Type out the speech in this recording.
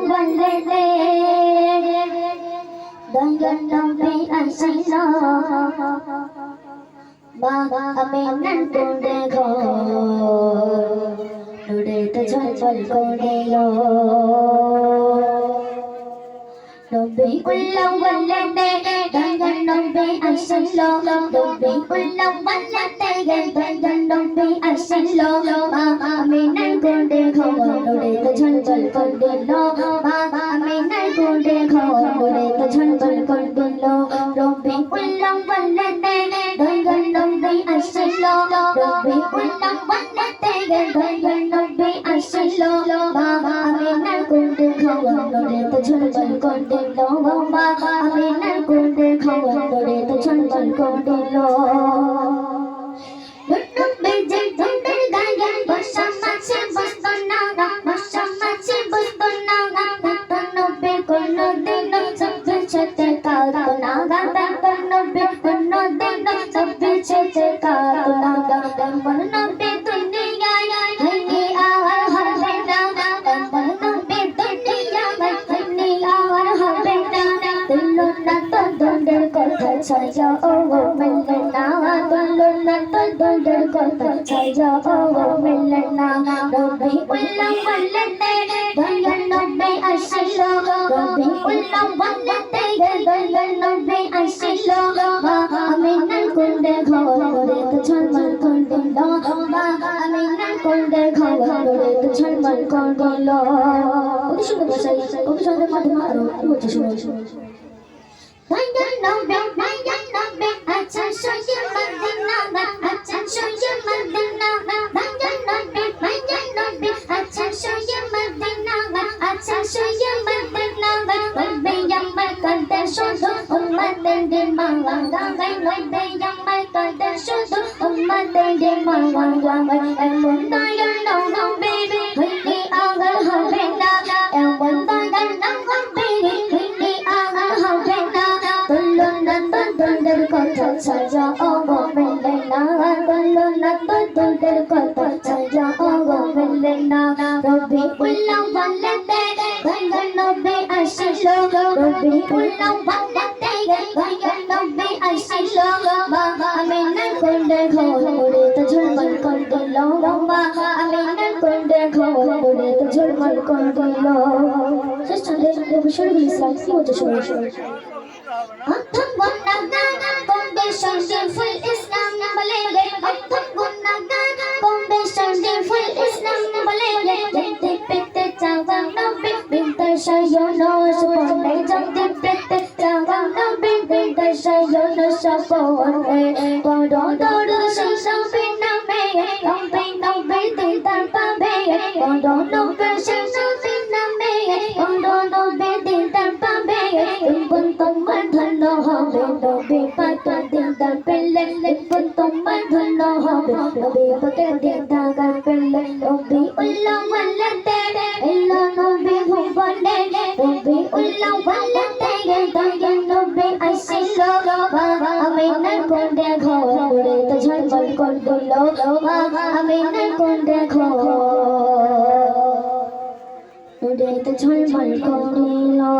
বলতে দয়ার নবী আসিলো মা আমিনার কোলে ঘর নুরেতে ঝলঝল করিলো নবী উল্লাহ বলতে দয়ার নবী আসিলো নবী উল্লাহ বলতে দয়ার নবী আসিলো মা আমিনার কোলে ঘর নুরেতে ঝলঝল করিলো মা আমিনার কোলে ঘর নুরেতে ঝলঝল করিলো নবী উল্লাহ বলতে দয়ার নবী আসিলো নবী উল্লাহ বলতে দয়ার নবী আসিলো মা আমিনার কোলে ঘর নুরেতে ঝলঝল করিলো মা আমিনার কোলে ঘর নুরেতে ঝলঝল করিলো নবী যে দুধের গায়ে বসা মাছে বসতো না বসা মাছে বসতো না নবী কোনদিন সবজি খেতে কাঁদতো না নবী কোনদিন সবজি খেতে কাঁদতো না এমন নবী দুনিয়ায় হয়নি আর হবে না এমন নবী দুনিয়ায় হয়নি আর হবে না তুলো না তো দুধের কথা ছায়া ও মিলবে না তুলো না তো দুধের কথা ছায়া ও মিলবে না নবী উল্লাহ বলতে দয়ার নবী আসিলো নবী উল্লাহ বলতে দয়ার নবী আসিলো মা আমিনার কোলে ঘর নুরেতে ঝলমল করিলো মা আমিনার কোলে ঘর নুরেতে ঝলমল করিলো কত সুন্দর ভাষায় কত সুন্দর মাধ্যমে আরো বলতে শুনে দয়ার নবী আচ্ছা সইয়ে মদিনা আচ্ছা সইয়ে মদিনা দয়ার নবী আচ্ছা সইয়ে মদিনা আচ্ছা সইয়ে মদিনা নবী আমার কাঁদে শুধু উম্মতের দিমাওয়া গায় নবী আমার কাঁদে শুধু উম্মতের দিমাওয়া গায় এমন দয়ার নবী হইলে আর হবে না এমন দয়ার নবী হইলে আর হবে না তুলো না তো দুধের কথা ছায়া ও মিলবে না তুলো না তো দুধের কথা ছায়া ও মিলবে না নবী উল্লাহ বলতে দয়ার নবী আসিলো নবী উল্লাহ বলতে দয়ার নবী আসিলো মা আমিনার কোলে ঘর নুরেতে ঝলমল করিলো মা আমিনার কোলে ঘর নুরেতে ঝলমল করিলো শেষ চলে শরীফুল ইসলাম কি হচ্ছে শুনে প্রথম গুণগান কমবে শরীফুল ইসলাম বলে প্রথম গুণগান কমবে শরীফুল ইসলাম বলে যেতে পেতে চাওয়া নবী বিনতে শায়নস পড়ে যেতে পেতে চাওয়া নবী বিনতে শায়নস পড়ে বড় দড় সেই নামে নবী নবী দিদার পাবে বড় নবী সেই নামে বড় নবী দিদার পাবে ইবন তোমার ধন্য হবে নবী পাতা দিদার পেলে ইবন তোমার ধন্য হবে নবী পাতা দিদার পেলে নবী উল্লাহ বলতে এলো নবী ভুবনে নবী উল্লাহ বলতে দয়ার নবী আসিলো মা আমিনার কোলে ঘর নুরেতে ঝলমল করিলো মা আমিনার কোলে ঘর নুরেতে ঝলমল করিলো।